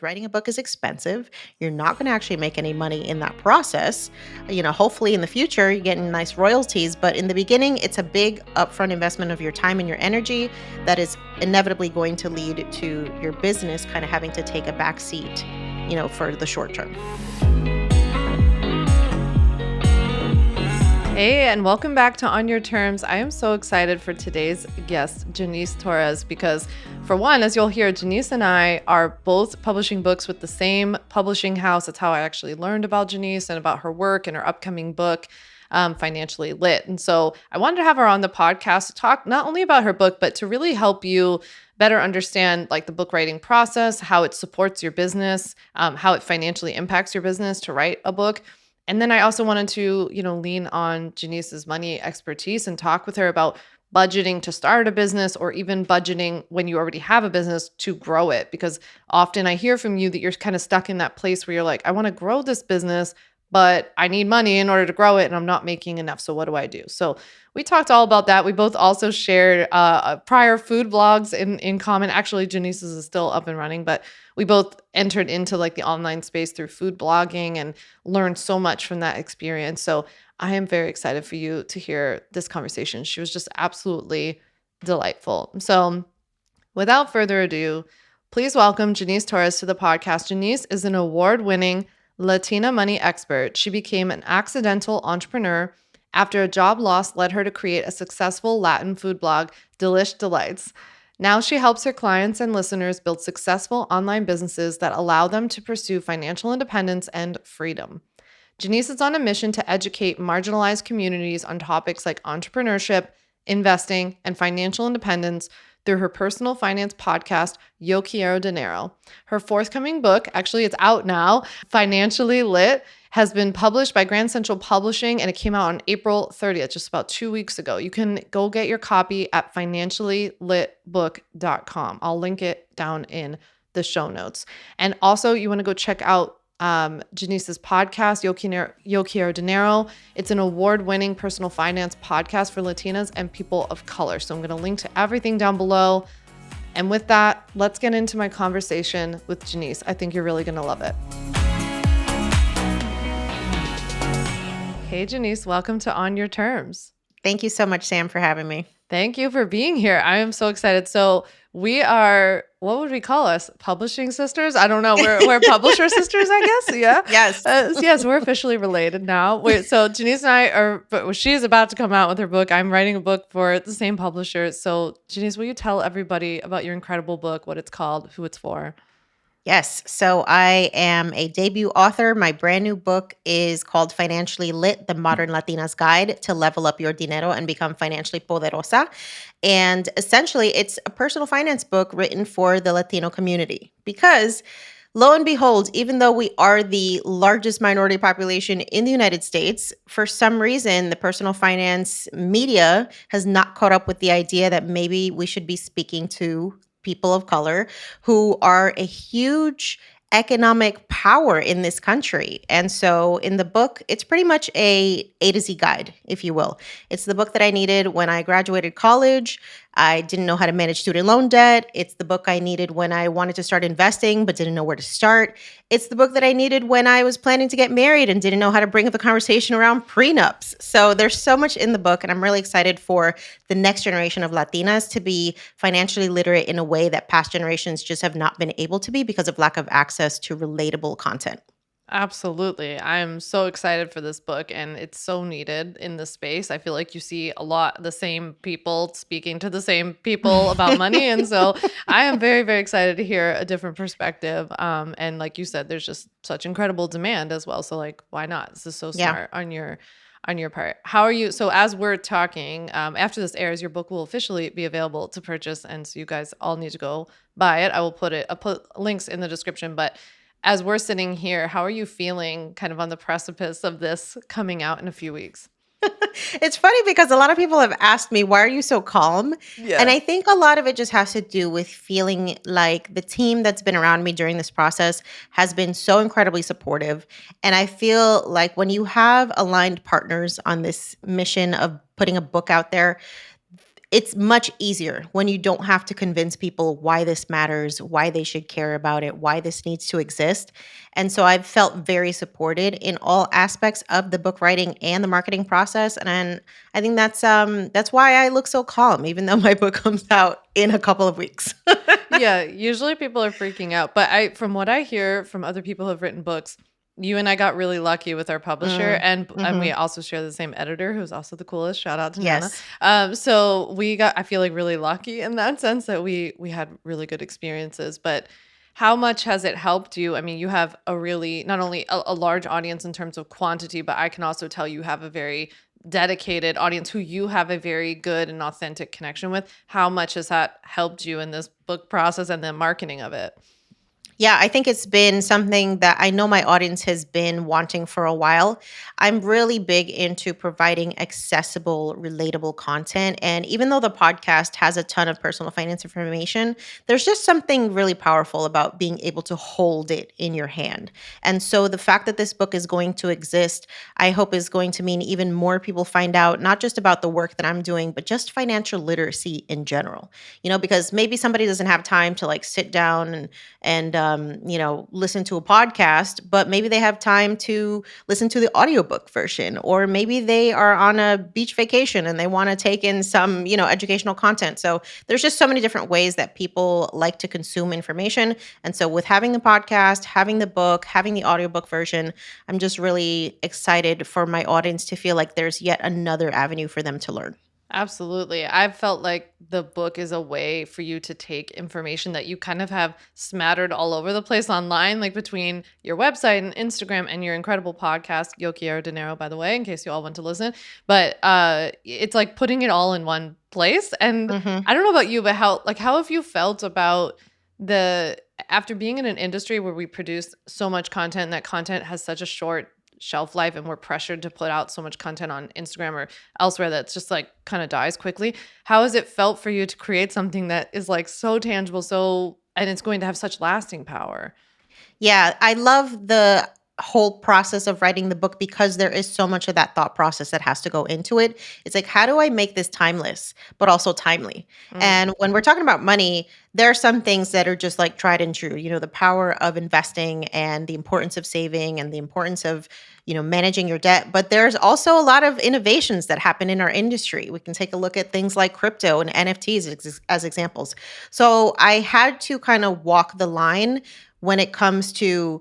Writing a book is expensive. You're not going to actually make any money in that process. Hopefully in the future, you're getting nice royalties. But in the beginning, it's a big upfront investment of your time and your energy that is inevitably going to lead to your business kind of having to take a back seat, for the short term. Hey, and welcome back to On Your Terms. I am so excited for today's guest, Jannese Torres, because for one, as you'll hear, Jannese and I are both publishing books with the same publishing house. That's how I actually learned about Jannese and about her work and her upcoming book, Financially Lit. And so I wanted to have her on the podcast to talk not only about her book, but to really help you better understand the book writing process, how it supports your business, how it financially impacts your business to write a book. And then I also wanted to, lean on Jannese's money expertise and talk with her about budgeting to start a business or even budgeting when you already have a business to grow it. Because often I hear from you that you're kind of stuck in that place where you're like, I want to grow this business, but I need money in order to grow it and I'm not making enough. So what do I do? So we talked all about that. We both also shared prior food blogs in common. Actually, Jannese's is still up and running, but we both entered into the online space through food blogging and learned so much from that experience. So I am very excited for you to hear this conversation. She was just absolutely delightful. So without further ado, please welcome Jannese Torres to the podcast. Jannese is an award-winning Latina Money Expert. She became an accidental entrepreneur after a job loss led her to create a successful Latin food blog, Delish Delights. Now she helps her clients and listeners build successful online businesses that allow them to pursue financial independence and freedom. Jannese is on a mission to educate marginalized communities on topics like entrepreneurship, investing, and financial independence through her personal finance podcast, Quiero Dinero. Her forthcoming book, actually it's out now, Financially Lit, has been published by Grand Central Publishing, and it came out on April 30th, just about 2 weeks ago. You can go get your copy at financiallylitbook.com. I'll link it down in the show notes. And also, you want to go check out Jannese's podcast, Quiero Dinero. It's an award-winning personal finance podcast for Latinas and people of color. So I'm going to link to everything down below. And with that, let's get into my conversation with Jannese. I think you're really going to love it. Hey, Jannese, welcome to On Your Terms. Thank you so much, Sam, for having me. Thank you for being here. I am so excited. So we are, what would we call us? Publishing sisters? I don't know. We're publisher sisters, I guess. Yeah. Yes. Yes, we're officially related now. Wait, so Jannese and I are, but she's about to come out with her book. I'm writing a book for the same publisher. So Jannese, will you tell everybody about your incredible book, what it's called, who it's for? Yes. So I am a debut author. My brand new book is called Financially Lit, The Modern Latina's Guide to Level Up Your Dinero and Become Financially Poderosa. And essentially, it's a personal finance book written for the Latino community because lo and behold, even though we are the largest minority population in the United States, for some reason, the personal finance media has not caught up with the idea that maybe we should be speaking to people of color who are a huge economic power in this country. And so in the book, it's pretty much a to Z guide, if you will. It's the book that I needed when I graduated college. I didn't know how to manage student loan debt. It's the book I needed when I wanted to start investing but didn't know where to start. It's the book that I needed when I was planning to get married and didn't know how to bring up the conversation around prenups. So there's so much in the book, and I'm really excited for the next generation of Latinas to be financially literate in a way that past generations just have not been able to be because of lack of access to relatable content. Absolutely. I'm so excited for this book, and it's so needed in the space. I feel like you see a lot of the same people speaking to the same people about money. And so I am very, very excited to hear a different perspective. And like you said, there's just such incredible demand as well. So why not? This is so smart on your part. How are you? So as we're talking, after this airs, your book will officially be available to purchase. And so you guys all need to go buy it. I'll put links in the description, but as we're sitting here, how are you feeling kind of on the precipice of this coming out in a few weeks? It's funny because a lot of people have asked me, why are you so calm? Yeah. And I think a lot of it just has to do with feeling like the team that's been around me during this process has been so incredibly supportive. And I feel like when you have aligned partners on this mission of putting a book out there, it's much easier when you don't have to convince people why this matters, why they should care about it, why this needs to exist. And so I've felt very supported in all aspects of the book writing and the marketing process. And I think that's why I look so calm, even though my book comes out in a couple of weeks. Yeah, usually people are freaking out, but I from what I hear from other people who have written books, you and I got really lucky with our publisher, Mm, and we mhm. also share the same editor, who's also the coolest. Shout out to Nana. Yes. So we got, I feel like, really lucky in that sense that we had really good experiences. But how much has it helped you? I mean, you have a really, not only a large audience in terms of quantity, but I can also tell you have a very dedicated audience who you have a very good and authentic connection with. How much has that helped you in this book process and the marketing of it? Yeah, I think it's been something that I know my audience has been wanting for a while. I'm really big into providing accessible, relatable content. And even though the podcast has a ton of personal finance information, there's just something really powerful about being able to hold it in your hand. And so the fact that this book is going to exist, I hope is going to mean even more people find out not just about the work that I'm doing, but just financial literacy in general. Because maybe somebody doesn't have time to like sit down and listen to a podcast, but maybe they have time to listen to the audiobook version, or maybe they are on a beach vacation and they want to take in some educational content. So there's just so many different ways that people like to consume information. And so with having the podcast, having the book, having the audiobook version, I'm just really excited for my audience to feel like there's yet another avenue for them to learn. Absolutely. I've felt like the book is a way for you to take information that you kind of have smattered all over the place online, like between your website and Instagram and your incredible podcast, Yo Quiero Dinero, by the way, in case you all want to listen. But it's like putting it all in one place. And Hmm. I don't know about you, but how have you felt about the after being in an industry where we produce so much content and that content has such a short shelf life and we're pressured to put out so much content on Instagram or elsewhere that's just like kind of dies quickly. How has it felt for you to create something that is like so tangible, and it's going to have such lasting power? Yeah, I love the whole process of writing the book because there is so much of that thought process that has to go into it. It's like, how do I make this timeless, but also timely? Mm, And when we're talking about money, there are some things that are just like tried and true, the power of investing and the importance of saving and the importance of, managing your debt. But there's also a lot of innovations that happen in our industry. We can take a look at things like crypto and NFTs as examples. So I had to kind of walk the line when it comes to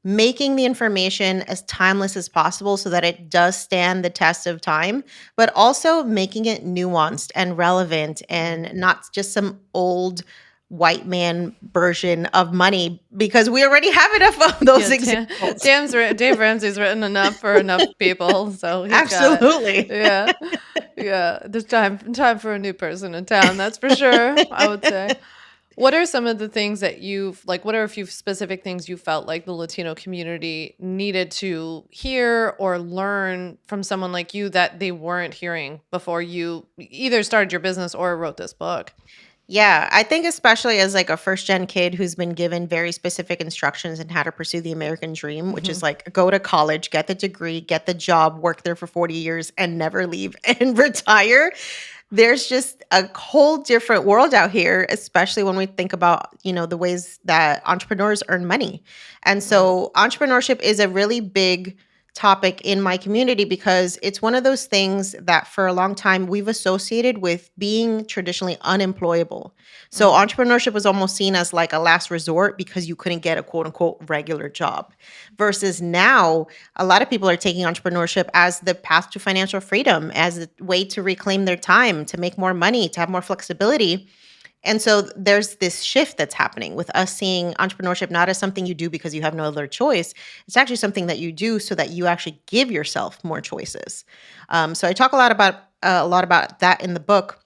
making the information as timeless as possible so that it does stand the test of time, but also making it nuanced and relevant and mm. not just some old white man version of money because we already have enough of those Yeah, examples. Dave Ramsey's written enough for enough people, so he's got it. Absolutely. Yeah, yeah. There's time for a new person in town. That's for sure. I would say. What are some of the things that you've like, what are a few specific things you felt like the Latino community needed to hear or learn from someone like you that they weren't hearing before you either started your business or wrote this book? Yeah, I think especially as like a first gen kid who's been given very specific instructions in how to pursue the American dream, which is Mhm. like go to college, get the degree, get the job, work there for 40 years and never leave and retire. There's just a whole different world out here, especially when we think about, the ways that entrepreneurs earn money. And Mm, so entrepreneurship is a really big topic in my community because it's one of those things that for a long time we've associated with being traditionally unemployable. So mm, entrepreneurship was almost seen as like a last resort because you couldn't get a quote unquote regular job. Versus now, a lot of people are taking entrepreneurship as the path to financial freedom, as a way to reclaim their time, to make more money, to have more flexibility. And so there's this shift that's happening with us seeing entrepreneurship not as something you do because you have no other choice. It's actually something that you do so that you actually give yourself more choices. So I talk a lot about that in the book,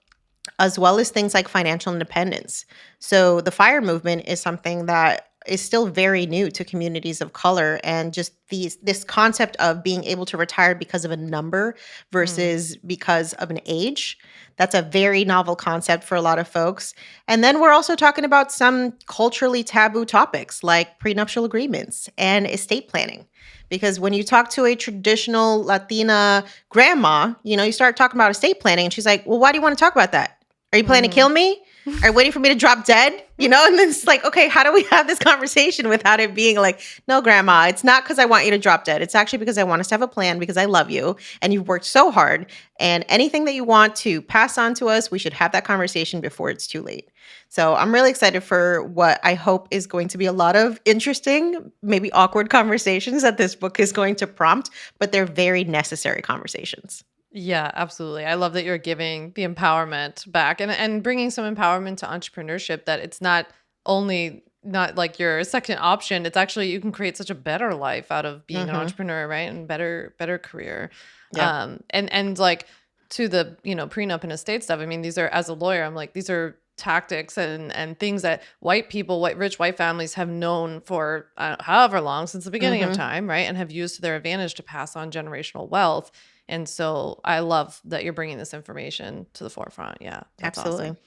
as well as things like financial independence. So the FIRE movement is something that is still very new to communities of color, and just this concept of being able to retire because of a number mm. versus because of an age. That's a very novel concept for a lot of folks. And then we're also talking about some culturally taboo topics like prenuptial agreements and estate planning. Because when you talk to a traditional Latina grandma, you start talking about estate planning and she's like, "Well, why do you want to talk about that?" Are you planning to kill Mhm. me? Are you waiting for me to drop dead? You know, and then it's like, okay, how do we have this conversation without it being like, no, grandma, it's not because I want you to drop dead. It's actually because I want us to have a plan because I love you and you've worked so hard. And anything that you want to pass on to us, we should have that conversation before it's too late. So I'm really excited for what I hope is going to be a lot of interesting, maybe awkward conversations that this book is going to prompt, but they're very necessary conversations. Yeah, absolutely. I love that you're giving the empowerment back and bringing some empowerment to entrepreneurship, that it's not only not like your second option, it's actually you can create such a better life out of being an Hmm. entrepreneur, right? And better career. Yeah. And like to the, prenup and estate stuff. I mean, these are, as a lawyer, I'm like, these are tactics and things that white people, rich white families have known for however long, since the beginning of Hmm. time, right? And have used to their advantage to pass on generational wealth. And so I love that you're bringing this information to the forefront. Yeah, that's awesome. Absolutely.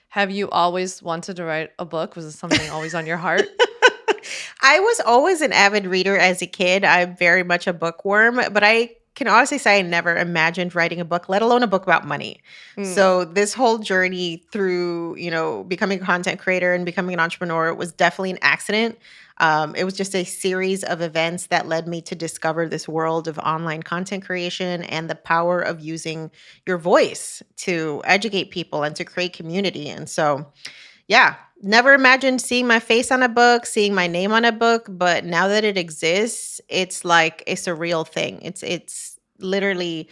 Have you always wanted to write a book? Was this something always on your heart? I was always an avid reader as a kid. I'm very much a bookworm, but I can honestly say I never imagined writing a book, let alone a book about money. Mm. So this whole journey through, becoming a content creator and becoming an entrepreneur was definitely an accident. It was just a series of events that led me to discover this world of online content creation and the power of using your voice to educate people and to create community. And so yeah, never imagined seeing my face on a book, seeing my name on a book, but now that it exists, it's like a surreal thing. It's literally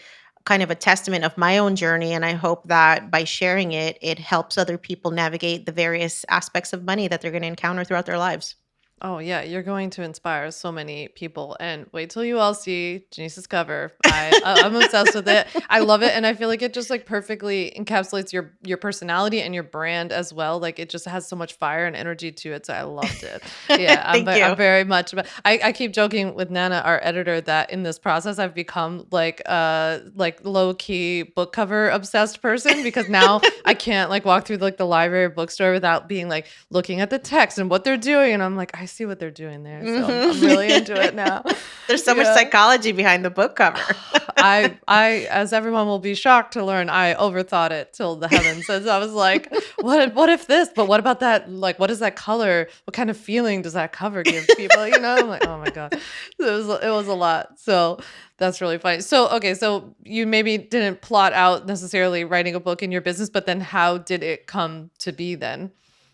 kind of a testament of my own journey, and I hope that by sharing it, it helps other people navigate the various aspects of money that they're going to encounter throughout their lives. Oh yeah, you're going to inspire so many people. And wait till you all see Janice's cover. I'm obsessed with it. I love it, and I feel like it just like perfectly encapsulates your personality and your brand as well. Like it just has so much fire and energy to it. So I loved it. Yeah, Thank I'm you. very much. But I keep joking with Nana, our editor, that in this process I've become like low key book cover obsessed person, because now I can't like walk through like the library or bookstore without being like looking at the text and what they're doing, and I'm like, I see what they're doing there. So I'm really Mhm. into it now. There's so much Yeah. psychology behind the book cover. As everyone will be shocked to learn, I overthought it till the heavens. And so I was like, what if this? But what about that? Like, what is that color? What kind of feeling does that cover give people? I'm like, oh my God. So it was a lot. So that's really funny. So, okay. So you maybe didn't plot out necessarily writing a book in your business, but then how did it come to be then?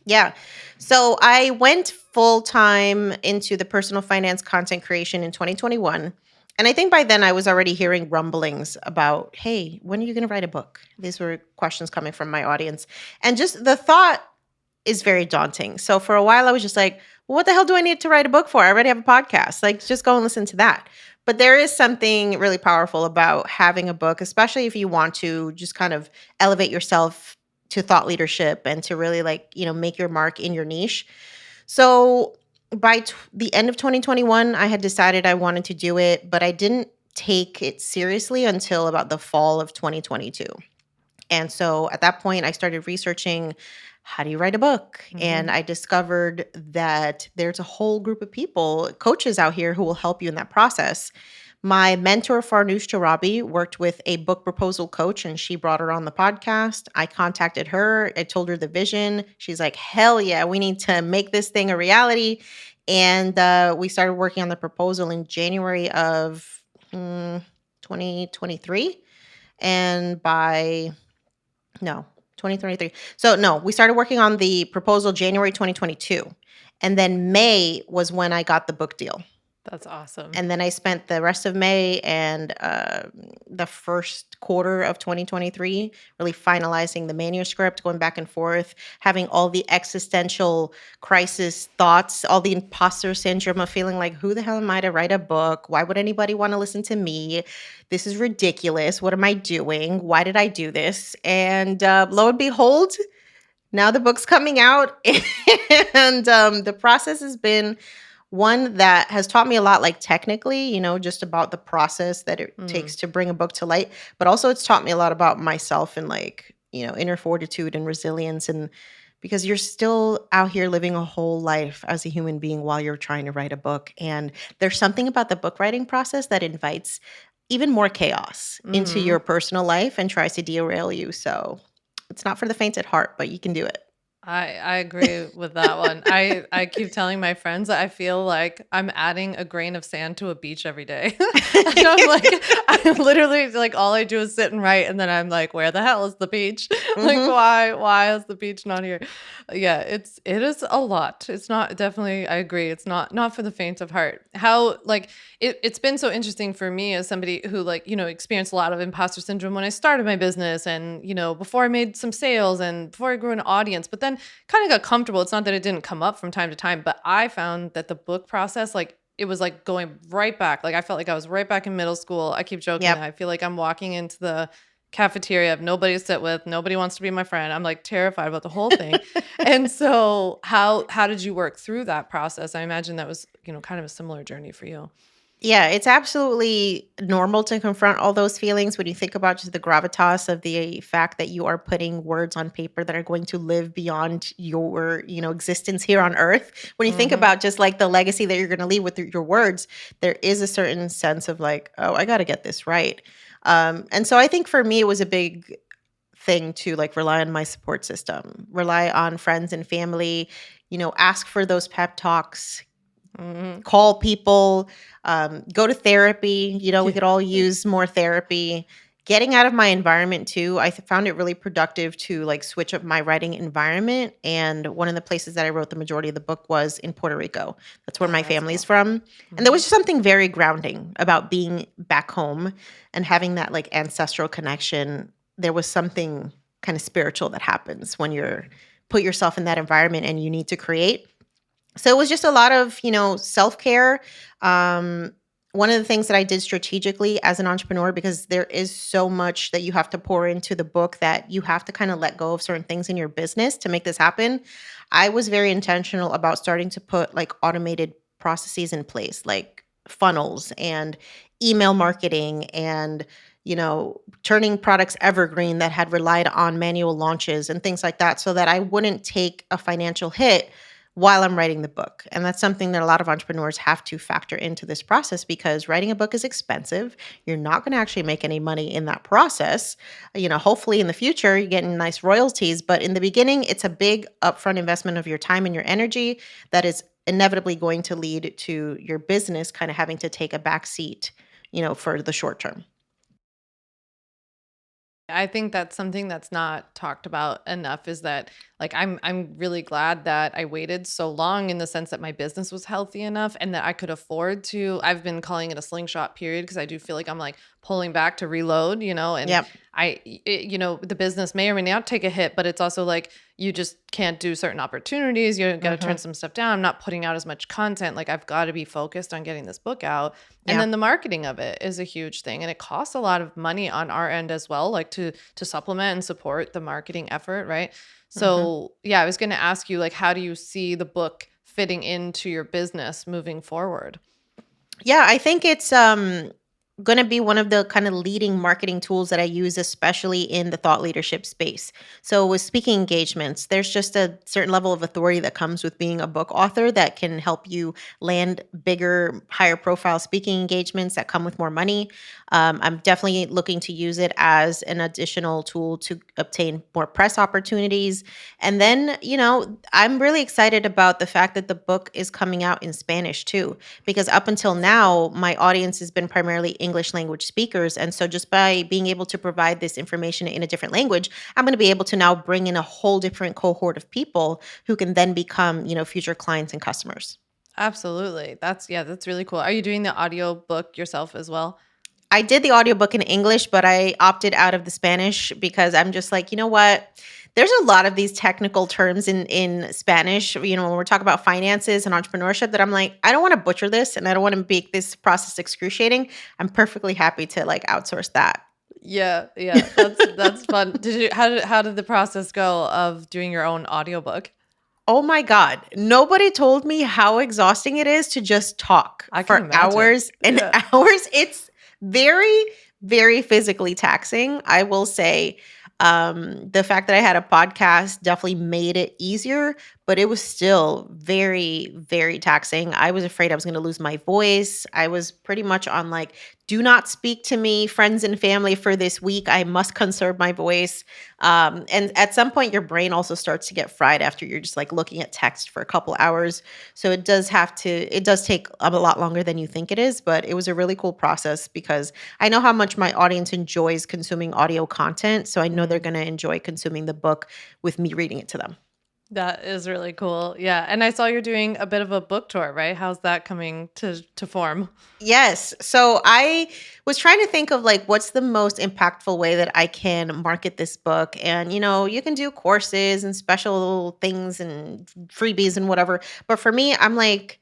Yeah. So I went full time into the personal finance content creation in 2021. And I think by then I was already hearing rumblings about, hey, when are you going to write a book? These were questions coming from my audience. And just the thought is very daunting. So for a while I was just like, well, what the hell do I need to write a book for? I already have a podcast. Like, just go and listen to that. But there is something really powerful about having a book, especially if you want to just kind of elevate yourself to thought leadership and to really like, make your mark in your niche. So by the end of 2021, I had decided I wanted to do it, but I didn't take it seriously until about the fall of 2022. And so at that point, I started researching how do you write a book? And Mhm. I discovered that there's a whole group of people, coaches out here who will help you in that process. My mentor, Farnoosh Charabi, worked with a book proposal coach and she brought her on the podcast. I contacted her. I told her the vision. She's like, hell yeah, we need to make this thing a reality. And we started working on the proposal in January of 2023. And by no, 2023. So no, we started working on the proposal January 2022. And then May was when I got the book deal. That's awesome. And then I spent the rest of May and the first quarter of 2023 really finalizing the manuscript, going back and forth, having all the existential crisis thoughts, all the imposter syndrome of feeling like, who the hell am I to write a book? Why would anybody want to listen to me? This is ridiculous. What am I doing? Why did I do this? And lo and behold, now the book's coming out. And the process has been one that has taught me a lot, like technically, just about the process that it Mm. takes to bring a book to light. But also, it's taught me a lot about myself and, like, inner fortitude and resilience. And because you're still out here living a whole life as a human being while you're trying to write a book. And there's something about the book writing process that invites even more chaos into your Mhm. personal life and tries to derail you. So It's not for the faint at heart, but you can do it. I agree with that one. I keep telling my friends that I feel like I'm adding a grain of sand to a beach every day. And I'm like, I literally like all I do is sit and write, and then I'm like, where the hell is the beach? Like, Mhm. why is the beach not here? Yeah, it is a lot. It's not definitely. I agree. It's not for the faint of heart. How like it's been so interesting for me as somebody who like, experienced a lot of imposter syndrome when I started my business and, before I made some sales and before I grew an audience, but then kind of got comfortable. It's not that it didn't come up from time to time, but I found that the book process, like it was like going right back. Like I felt like I was right back in middle school. I keep joking that Yep. I feel like I'm walking into the cafeteria. I have nobody to sit with. Nobody wants to be my friend. I'm like terrified about the whole thing. And so how did you work through that process? I imagine that was, kind of a similar journey for you. Yeah, it's absolutely normal to confront all those feelings when you think about just the gravitas of the fact that you are putting words on paper that are going to live beyond your, existence here on earth. When you think Mhm. about just like the legacy that you're going to leave with your words, there is a certain sense of like, oh, I got to get this right. And so I think for me, it was a big thing to like rely on my support system, rely on friends and family, ask for those pep talks, Mhm. call people, go to therapy. We Yeah. could all use more therapy. Getting out of my environment too, found it really productive to like switch up my writing environment. And one of the places that I wrote the majority of the book was in Puerto Rico. That's where Oh, my that's family's cool. from. And there was Mhm. just something very grounding about being back home and having that like ancestral connection. There was something kind of spiritual that happens when you're put yourself in that environment and you need to create. So it was just a lot of, self-care. Um, One of the things that I did strategically as an entrepreneur, because there is so much that you have to pour into the book that you have to kind of let go of certain things in your business to make this happen. I was very intentional about starting to put like automated processes in place, like funnels and email marketing and turning products evergreen that had relied on manual launches and things like that so that I wouldn't take a financial hit while I'm writing the book. And that's something that a lot of entrepreneurs have to factor into this process because writing a book is expensive. You're not going to actually make any money in that process. Hopefully in the future, you're getting nice royalties. But in the beginning, it's a big upfront investment of your time and your energy that is inevitably going to lead to your business kind of having to take a back seat, for the short term. I think that's something that's not talked about enough is that like I'm really glad that I waited so long in the sense that my business was healthy enough and that I could afford to. I've been calling it a slingshot period because I do feel like I'm like pulling back to reload, and Yep. the business may or may not take a hit, but it's also like you just can't do certain opportunities. You got to turn Hmm. some stuff down. I'm not putting out as much content. Like I've got to be focused on getting this book out. And Yeah. then the marketing of it is a huge thing, and it costs a lot of money on our end as well, like to supplement and support the marketing effort, right? Hmm. So, yeah, I was going to ask you like how do you see the book fitting into your business moving forward? Yeah, I think it's going to be one of the kind of leading marketing tools that I use, especially in the thought leadership space. So, with speaking engagements, there's just a certain level of authority that comes with being a book author that can help you land bigger, higher profile speaking engagements that come with more money. I'm definitely looking to use it as an additional tool to obtain more press opportunities. And then, I'm really excited about the fact that the book is coming out in Spanish too because up until So cool. now, my audience has been primarily English language speakers. And so just by being able to provide this information in a different language, I'm going to be able to now bring in a whole different cohort of people who can then become, future clients and customers. Absolutely. That's really cool. Are you doing the audio book yourself as well? I did the audiobook in English, but I opted out of the Spanish because I'm just like, you know what? There's a lot of these technical terms in Spanish, when we're talking about finances and entrepreneurship that I'm like, I don't want to butcher this and I don't want to make this process excruciating. I'm perfectly happy to like outsource that. Yeah, yeah. That's fun. How did the process go of doing your own audiobook? Oh my God. Nobody told me how exhausting it is to just talk I can for imagine. hours and Yeah. hours. It's very, very physically taxing. I will say the fact that I had a podcast definitely made it easier, but it was still very, very taxing. I was afraid I was going to lose my voice. I was pretty much on like do not speak to me, friends and family, for this week. I must conserve my voice. And at some point, your brain also starts to get fried after you're just like looking at text for a couple hours. So it does take a lot longer than you think it is, but it was a really cool process because I know how much my audience enjoys consuming audio content. So I know they're Mm. going to enjoy consuming the book with me reading it to them. That is really cool. Yeah, and I saw you're doing a bit of a book tour, right? How's that coming to form? Yes. So I was trying to think of like what's the most impactful way that I can market this book. And you can do courses and special things and freebies and whatever. But for me, I'm like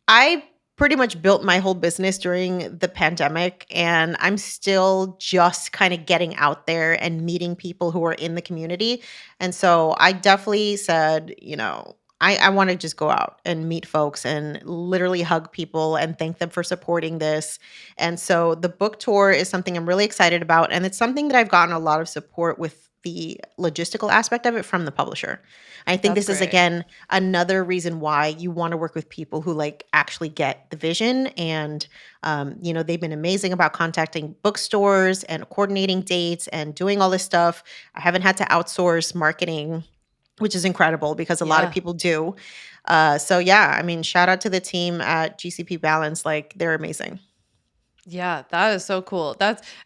I pretty much built my whole business during the pandemic, and I'm still just kind of getting out there and meeting people who are in the community. And so I definitely said, I want to just go out and meet folks and literally hug people and thank them for supporting this. And so the book tour is something I'm really excited about. And it's something that I've gotten a lot of support with the logistical aspect of it from the publisher. I think That's this is, great. again, another reason why you want to work with people who like actually get the vision. And they've been amazing about contacting bookstores and coordinating dates and doing all this stuff. I haven't had to outsource marketing, which is incredible because a lot of Yeah. people do. So yeah, I mean, shout out to the team at GCP Balance. Like, they're amazing. Yeah, that is so cool.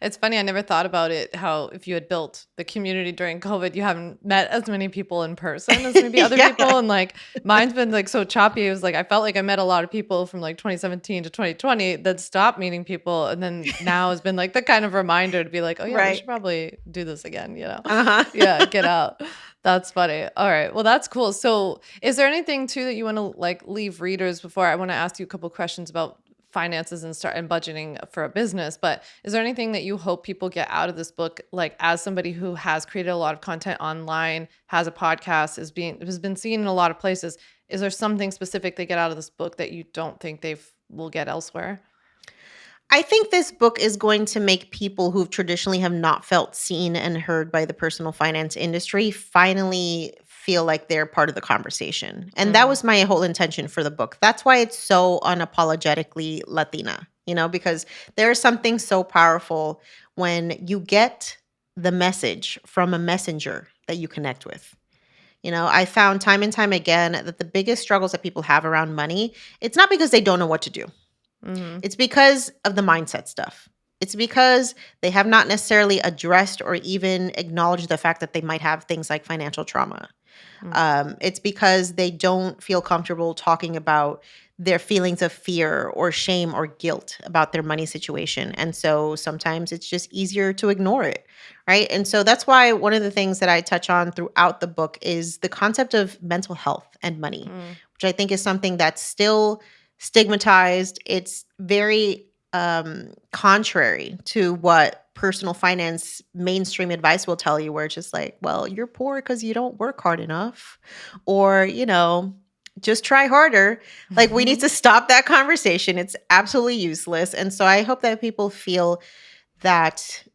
It's funny, I never thought about it, how if you had built the community during COVID, you haven't met as many people in person as maybe other Yeah, people. And like mine's been like so choppy. It was like I felt like I met a lot of people from like 2017 to 2020 that stopped meeting people. And then now has been like the kind of reminder to be like, oh yeah, we right. should probably do this again, you know? Uh-huh. Yeah, get out. That's funny. All right. Well, that's cool. So, is there anything too that you want to like leave readers before I want to ask you a couple questions about finances and start and budgeting for a business, but is there anything that you hope people get out of this book, like as somebody who has created a lot of content online, has a podcast, has been seen in a lot of places? Is there something specific they get out of this book that you don't think they will get elsewhere? I think this book is going to make people who traditionally have not felt seen and heard by the personal finance industry finally feel like they're part of the conversation. And that Mm, was my whole intention for the book. That's why it's so unapologetically Latina, because there's something so powerful when you get the message from a messenger that you connect with. I found time and time again that the biggest struggles that people have around money, it's not because they don't know what to do. mhm, It's because of the mindset stuff. It's because they have not necessarily addressed or even acknowledged the fact that they might have things like financial trauma. mm, It's because they don't feel comfortable talking about their feelings of fear or shame or guilt about their money situation. And so sometimes it's just easier to ignore it. Right. And so that's why one of the things that I touch on throughout the book is the concept of mental health and money, mm. which I think is something that's still stigmatized. It's very contrary to what personal finance mainstream advice will tell you, where it's just like, well, you're poor because you don't work hard enough, or, just try harder. Like, we need to stop that conversation. It's absolutely useless. And so I hope that people feel that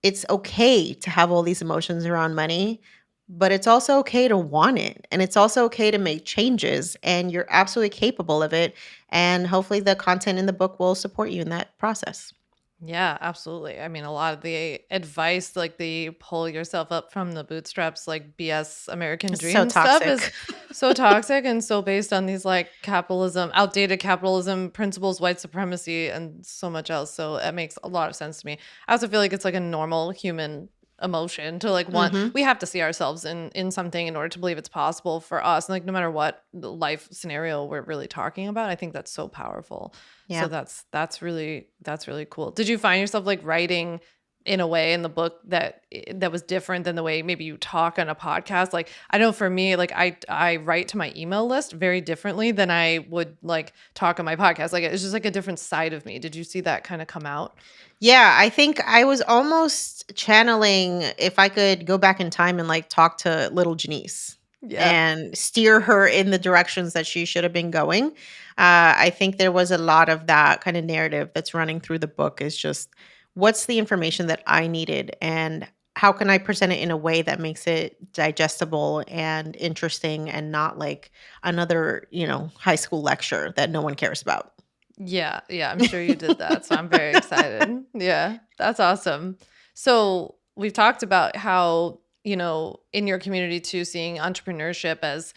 it's okay to have all these emotions around money, but it's also okay to want it. And it's also okay to make changes. And you're absolutely capable of it. And hopefully, the content in the book will support you in that process. Yeah, absolutely. I mean, a lot of the advice, like the pull yourself up from the bootstraps, like BS American It's so dream stuff is toxic. so toxic and so based on these like capitalism, outdated capitalism principles, white supremacy, and so much else. So it makes a lot of sense to me. I also feel like it's like a normal human emotion to like want Hmm. we have to see ourselves in something in order to believe it's possible for us. And like no matter what the life scenario we're really talking about, I think that's so powerful. So Yeah. that's really cool. Did you find yourself like writing in a way in the book that was different than the way maybe you talk on a podcast? Like I know for me, like I write to my email list very differently than I would like talk on my podcast. Like it's just like a different side of me. Did you see that kind of come out? Yeah, I think I was almost channeling, if I could go back in time and like talk to little Janice Yeah. and steer her in the directions that she should have been going. I think there was a lot of that kind of narrative that's running through the book, is just what's the information that I needed and how can I present it in a way that makes it digestible and interesting and not like another, high school lecture that no one cares about. Yeah, yeah, I'm sure you did that. So I'm very excited. Yeah, that's awesome. So we've talked about how, in your community too, seeing entrepreneurship as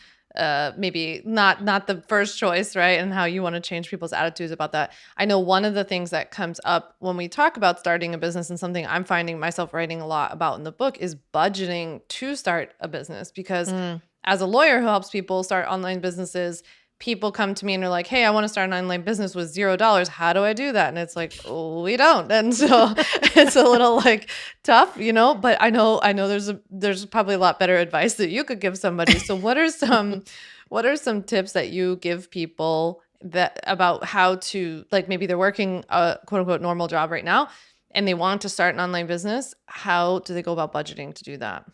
maybe not the first choice, right? And how you want to change people's attitudes about that. I know one of the things that comes up when we talk about starting a business, and something I'm finding myself writing a lot about in the book, is budgeting to start a business. Because Mm. as a lawyer who helps people start online businesses, people come to me and are like, "Hey, I want to start an online business with $0. How do I do that?" And it's like, "Oh, we don't." And so it's a little like tough, but I know there's probably a lot better advice that you could give somebody. So what are some tips that you give people that about how to, like, maybe they're working a quote unquote normal job right now and they want to start an online business? How do they go about budgeting to do that?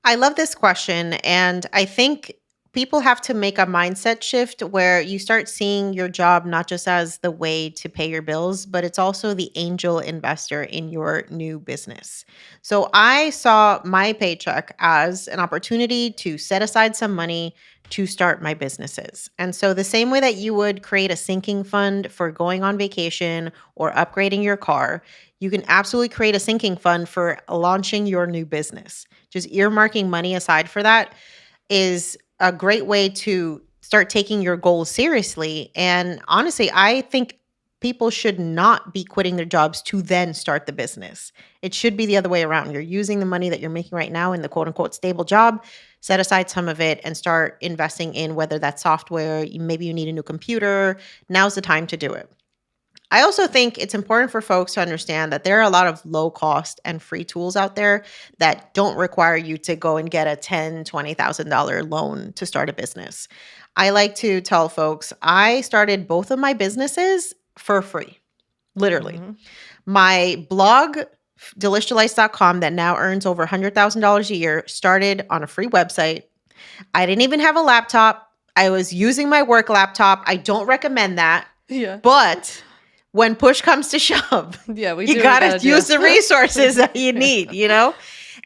I love this question. And I think people have to make a mindset shift where you start seeing your job not just as the way to pay your bills, but it's also the angel investor in your new business. So I saw my paycheck as an opportunity to set aside some money to start my businesses. And so, the same way that you would create a sinking fund for going on vacation or upgrading your car, you can absolutely create a sinking fund for launching your new business. Just earmarking money aside for that is a great way to start taking your goals seriously. And honestly, I think people should not be quitting their jobs to then start the business. It should be the other way around. You're using the money that you're making right now in the quote unquote stable job, set aside some of it and start investing in whether that's software, maybe you need a new computer. Now's the time to do it. I also think it's important for folks to understand that there are a lot of low cost and free tools out there that don't require you to go and get a $10,000, $20,000 loan to start a business. I like to tell folks I started both of my businesses for free, literally. Hmm. My blog, delicioulice.com, that now earns over $100,000 a year, started on a free website. I didn't even have a laptop. I was using my work laptop. I don't recommend that. Yeah. But when push comes to shove, Yeah, we you do what we got gotta to use the do. resources that you need, you know?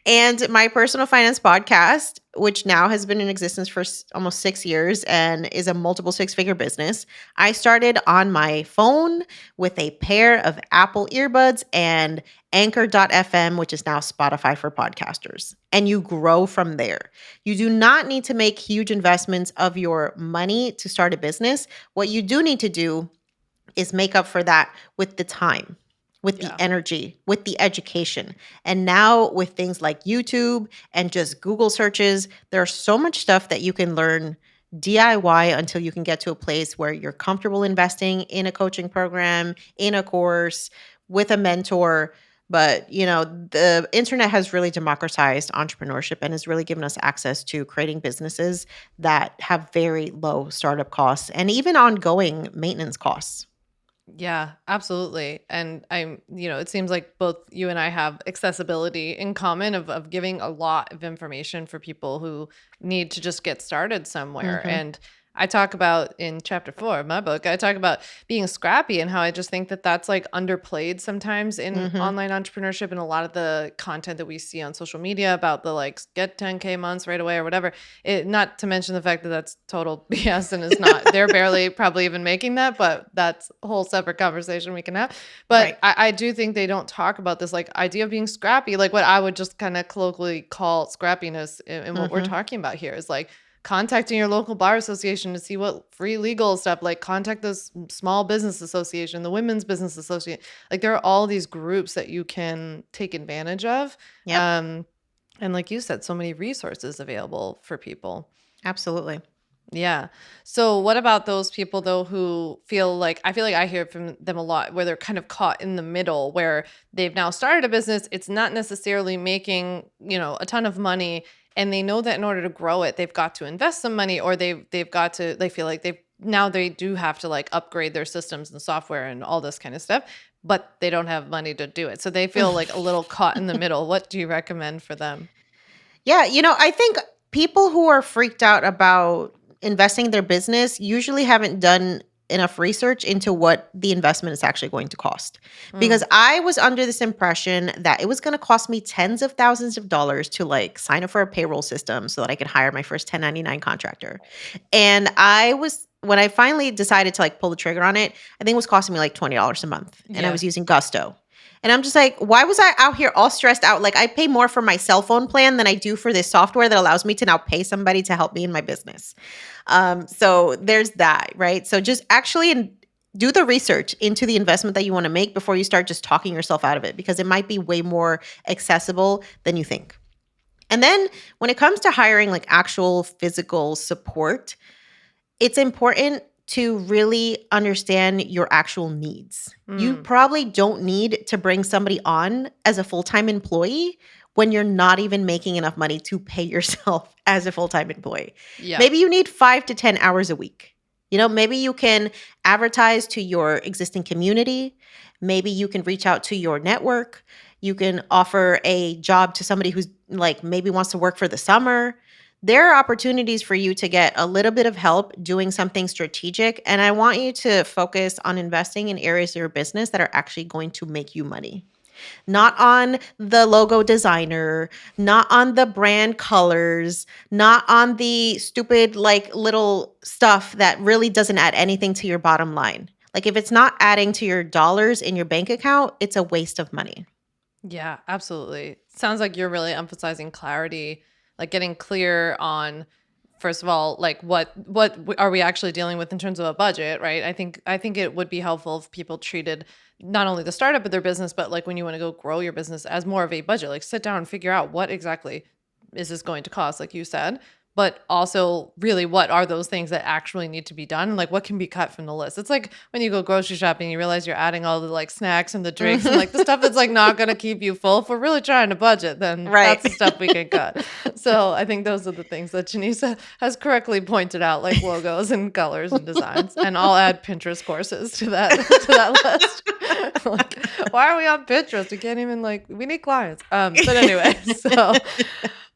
And my personal finance podcast, which now has been in existence for almost 6 years and is a multiple six-figure business, I started on my phone with a pair of Apple earbuds and Anchor.fm, which is now Spotify for podcasters. And you grow from there. You do not need to make huge investments of your money to start a business. What you do need to do is make up for that with the time, with the Yeah. energy, with the education. And now with things like YouTube and just Google searches, there's so much stuff that you can learn DIY until you can get to a place where you're comfortable investing in a coaching program, in a course, with a mentor. But, the internet has really democratized entrepreneurship and has really given us access to creating businesses that have very low startup costs and even ongoing maintenance costs. Yeah, absolutely. And it seems like both you and I have accessibility in common of giving a lot of information for people who need to just get started somewhere. Mhm. And I talk about in chapter 4 of my book, I talk about being scrappy and how I just think that that's like underplayed sometimes in Mhm. online entrepreneurship, and a lot of the content that we see on social media about the like get 10K months right away or whatever. Not to mention the fact that that's total BS and is not, they're barely probably even making that, but that's a whole separate conversation we can have. But Right. I do think they don't talk about this like idea of being scrappy, like what I would just kind of colloquially call scrappiness. And what we're Mhm. talking about here is like contacting your local bar association to see what free legal stuff, like contact the small business association, the women's business association. Like there are all these groups that you can take advantage of. Yep. Um, and like you said, so many resources available for people. Absolutely. Yeah. So what about those people though who feel like, I feel like I hear from them a lot where they're kind of caught in the middle, where they've now started a business, it's not necessarily making, a ton of money, and they know that in order to grow it, they've got to invest some money, or they've got to, they feel like they do have to like upgrade their systems and software and all this kind of stuff, but they don't have money to do it. So they feel like a little caught in the middle. What do you recommend for them? Yeah, I think people who are freaked out about investing in their business usually haven't done enough research into what the investment is actually going to cost. Mm, Because I was under this impression that it was going to cost me tens of thousands of dollars to like sign up for a payroll system so that I could hire my first 1099 contractor. And I was when I finally decided to like pull the trigger on it, I think it was costing me like $20 a month, and I Yeah. was using Gusto. And I'm just like, why was I out here all stressed out? Like I pay more for my cell phone plan than I do for this software that allows me to now pay somebody to help me in my business. So there's that, right? So just actually do the research into the investment that you want to make before you start just talking yourself out of it, because it might be way more accessible than you think. And then when it comes to hiring like actual physical support, it's important to really understand your actual needs. You Mm. probably don't need to bring somebody on as a full-time employee when you're not even making enough money to pay yourself as a full-time employee. Yeah. Maybe you need 5 to 10 hours a week. Maybe you can advertise to your existing community. Maybe you can reach out to your network. You can offer a job to somebody who's like maybe wants to work for the summer. There are opportunities for you to get a little bit of help doing something strategic. And I want you to focus on investing in areas of your business that are actually going to make you money. Not on the logo designer, not on the brand colors, not on the stupid, like little stuff that really doesn't add anything to your bottom line. Like if it's not adding to your dollars in your bank account, it's a waste of money. Yeah, absolutely. Sounds like you're really emphasizing clarity, like getting clear on, first of all, like what are we actually dealing with in terms of a budget, right? I think it would be helpful if people treated not only the startup of their business, but like when you want to go grow your business as more of a budget, like sit down and figure out what exactly is this going to cost, like you said, but also really what are those things that actually need to be done? Like what can be cut from the list? It's like when you go grocery shopping, you realize you're adding all the like snacks and the drinks and like the stuff that's like not going to keep you full. If we're really trying to budget, then Right. that's the stuff we can cut. So I think those are the things that Jannese has correctly pointed out, like logos and colors and designs. And I'll add Pinterest courses to that list. Like, why are we on Pinterest? We can't even like, we need clients. But anyway, so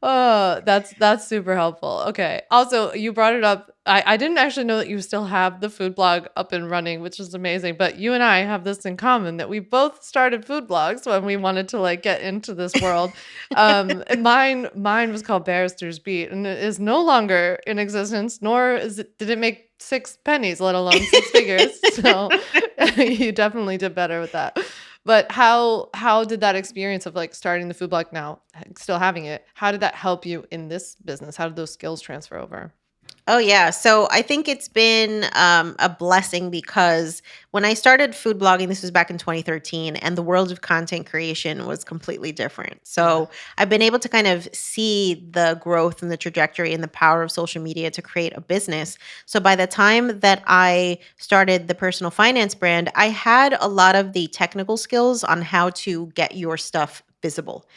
oh, that's super helpful. Okay. Also, you brought it up. I didn't actually know that you still have the food blog up and running, which is amazing. But you and I have this in common that we both started food blogs when we wanted to like get into this world. And mine was called Barrister's Beat, and it is no longer in existence, nor did it make 6 pennies, let alone 6 figures. So you definitely did better with that. But how did that experience of like starting the food blog now, still having it, how did that help you in this business? How did those skills transfer over? Oh, yeah. So I think it's been a blessing because when I started food blogging, this was back in 2013, and the world of content creation was completely different. So I've been able to kind of see the growth and the trajectory and the power of social media to create a business. So by the time that I started the personal finance brand, I had a lot of the technical skills on how to get your stuff visible.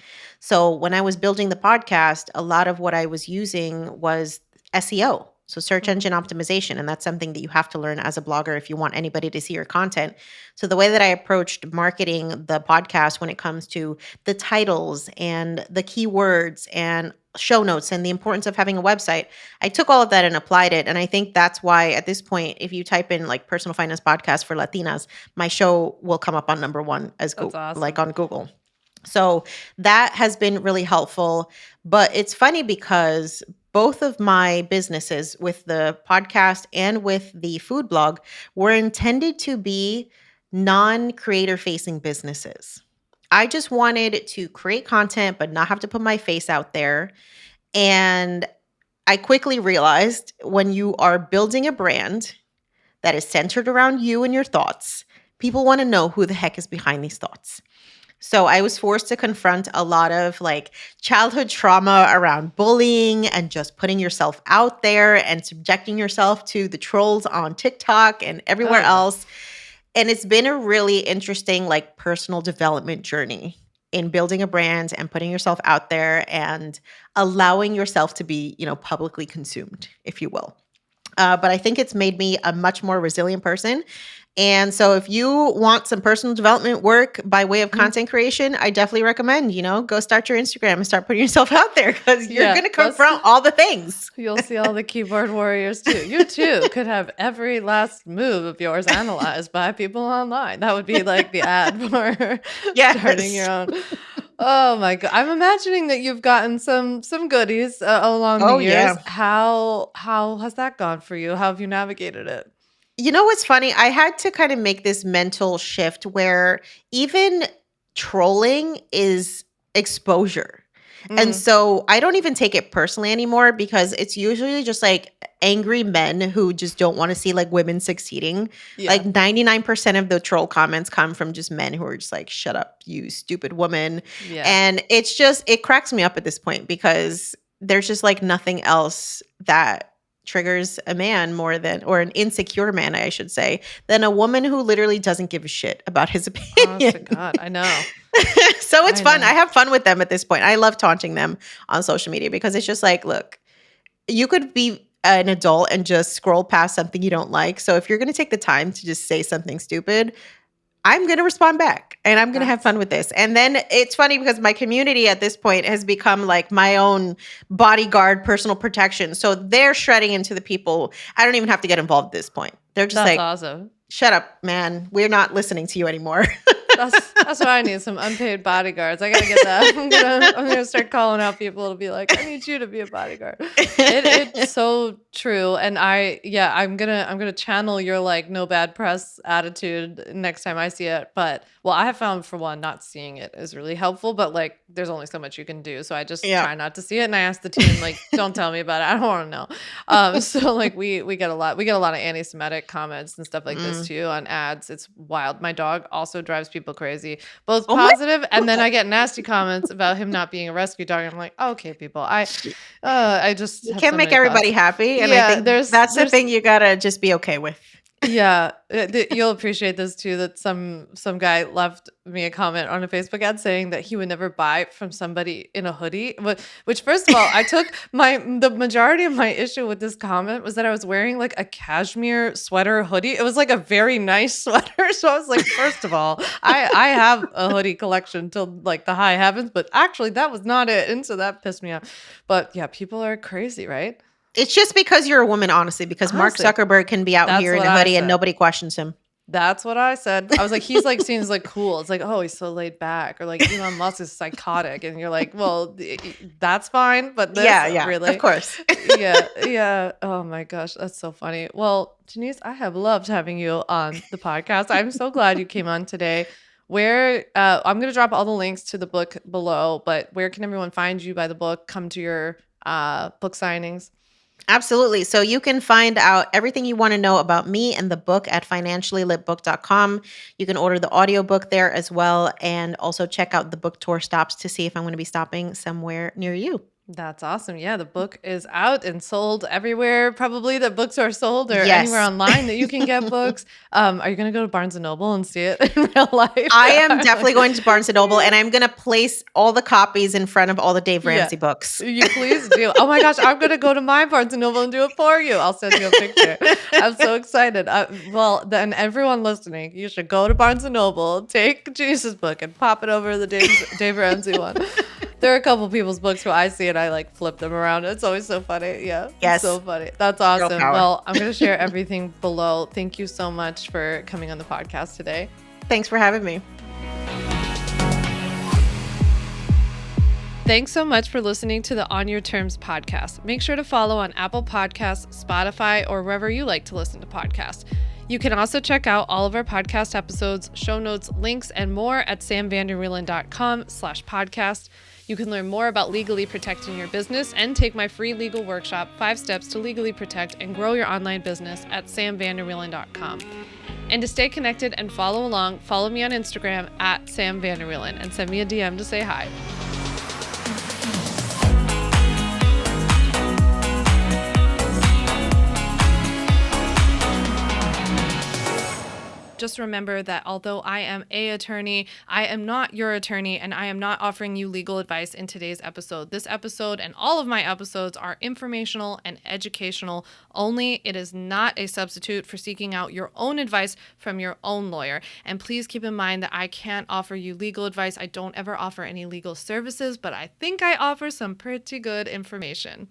So when I was building the podcast, a lot of what I was using was SEO, so search engine optimization. And that's something that you have to learn as a blogger if you want anybody to see your content. So the way that I approached marketing the podcast when it comes to the titles and the keywords and show notes and the importance of having a website, I took all of that and applied it. And I think that's why at this point, if you type in like personal finance podcast for Latinas, my show will come up on number 1 as That's awesome. like on Google. So that has been really helpful. But it's funny because both of my businesses, with the podcast and with the food blog, were intended to be non-creator facing businesses. I just wanted to create content but not have to put my face out there. And I quickly realized when you are building a brand that is centered around you and your thoughts, people want to know who the heck is behind these thoughts. So I was forced to confront a lot of like childhood trauma around bullying and just putting yourself out there and subjecting yourself to the trolls on TikTok and everywhere else. And it's been a really interesting like personal development journey in building a brand and putting yourself out there and allowing yourself to be, publicly consumed, if you will. But I think it's made me a much more resilient person. And so if you want some personal development work by way of content creation, I definitely recommend, go start your Instagram and start putting yourself out there because you're going to confront all the things. You'll see all the keyboard warriors too. You too could have every last move of yours analyzed by people online. That would be like the ad for starting your own. Oh my god. I'm imagining that you've gotten some goodies along the Oh, years. yeah. How has that gone for you? How have you navigated it? You know what's funny? I had to kind of make this mental shift where even trolling is exposure. And Mm, so I don't even take it personally anymore because it's usually just like angry men who just don't want to see like women succeeding. Like yeah. 99% of the troll comments come from just men who are just like, shut up, you stupid woman. Yeah. And it's just, it cracks me up at this point because there's just like nothing else that triggers a man more than, or an insecure man, I should say, than a woman who literally doesn't give a shit about his Honest to opinion. God. I know. So it's I fun. I know. have fun with them at this point. I love taunting them on social media because it's just like, look, you could be an adult and just scroll past something you don't like. So if you're going to take the time to just say something stupid, I'm going to respond back and I'm going to have That's fun with this. And then it's funny because my community at this point has become like my own bodyguard, personal protection. So they're shredding into the people. I don't even have to get involved at this point. They're just that's like, awesome. shut up, man. We're not listening to you anymore. That's what I need, some unpaid bodyguards. I gotta get that. I'm gonna start calling out people to be like, I need you to be a bodyguard. It's so true. And I'm gonna channel your like no bad press attitude next time I see it. But well, I have found for one, not seeing it is really helpful, but like there's only so much you can do. So I just Yeah. try not to see it. And I ask the team, like, don't tell me about it. I don't want to know. So like we get a lot of anti-Semitic comments and stuff like this Mm. too on ads. It's wild. My dog also drives people crazy, both Oh my positive and then God. I get nasty comments about him not being a rescue dog. And I'm like, okay, people, I just You have can't so make many everybody thoughts. happy. And I Yeah, think that's the thing you got to just be okay with. yeah, you'll appreciate this too. That some guy left me a comment on a Facebook ad saying that he would never buy from somebody in a hoodie. Which, first of all, I took the majority of my issue with this comment was that I was wearing like a cashmere sweater hoodie. It was like a very nice sweater, so I was like, first of all, I have a hoodie collection till like the high heavens, but actually that was not it, and so that pissed me off. But yeah, people are crazy, right? It's just because you're a woman, honestly, because Mark Honestly, Zuckerberg can be out that's here in what a I hoodie and said. nobody questions him. That's what I said. I was like, he's like seems like cool. It's like, oh, he's so laid back, or like Elon Musk is psychotic, and you're like, well, that's fine, but this Yeah, yeah, of really, course. yeah, yeah. Oh my gosh, that's so funny. Well, Jannese, I have loved having you on the podcast. I'm so glad you came on today. Where I'm gonna drop all the links to the book below, but where can everyone find you by the book? Come to your book signings. Absolutely. So you can find out everything you want to know about me and the book at financiallylitbook.com. You can order the audiobook there as well and also check out the book tour stops to see if I'm going to be stopping somewhere near you. That's awesome. Yeah, the book is out and sold everywhere, probably that books are sold or anywhere Yes. online that you can get books. Are you going to go to Barnes and Noble and see it in real life? I am Like, definitely going to Barnes& and Noble, and I'm going to place all the copies in front of all the Dave yeah, Ramsey books. you please do. Oh my gosh, I'm going to go to my Barnes and Noble and do it for you. I'll send you a picture. I'm so excited. Well, then everyone listening, you should go to Barnes and Noble, take Jesus' book and pop it over to the Dave Ramsey one. There are a couple people's books where I see it, I like flip them around. It's always so funny. Yeah, it's Yes. so funny. That's Girl awesome. power. Well, I'm going to share everything below. Thank you so much for coming on the podcast today. Thanks for having me. Thanks so much for listening to the On Your Terms podcast. Make sure to follow on Apple Podcasts, Spotify, or wherever you like to listen to podcasts. You can also check out all of our podcast episodes, show notes, links, and more at samvanderwielen.com/podcast. You can learn more about legally protecting your business and take my free legal workshop, 5 Steps to Legally Protect and Grow Your Online Business at samvanderwielen.com. And to stay connected and follow along, follow me on Instagram at samvanderwielen and send me a DM to say hi. Just remember that although I am an attorney, I am not your attorney, and I am not offering you legal advice in today's episode. This episode and all of my episodes are informational and educational only. It is not a substitute for seeking out your own advice from your own lawyer. And please keep in mind that I can't offer you legal advice. I don't ever offer any legal services, but I think I offer some pretty good information.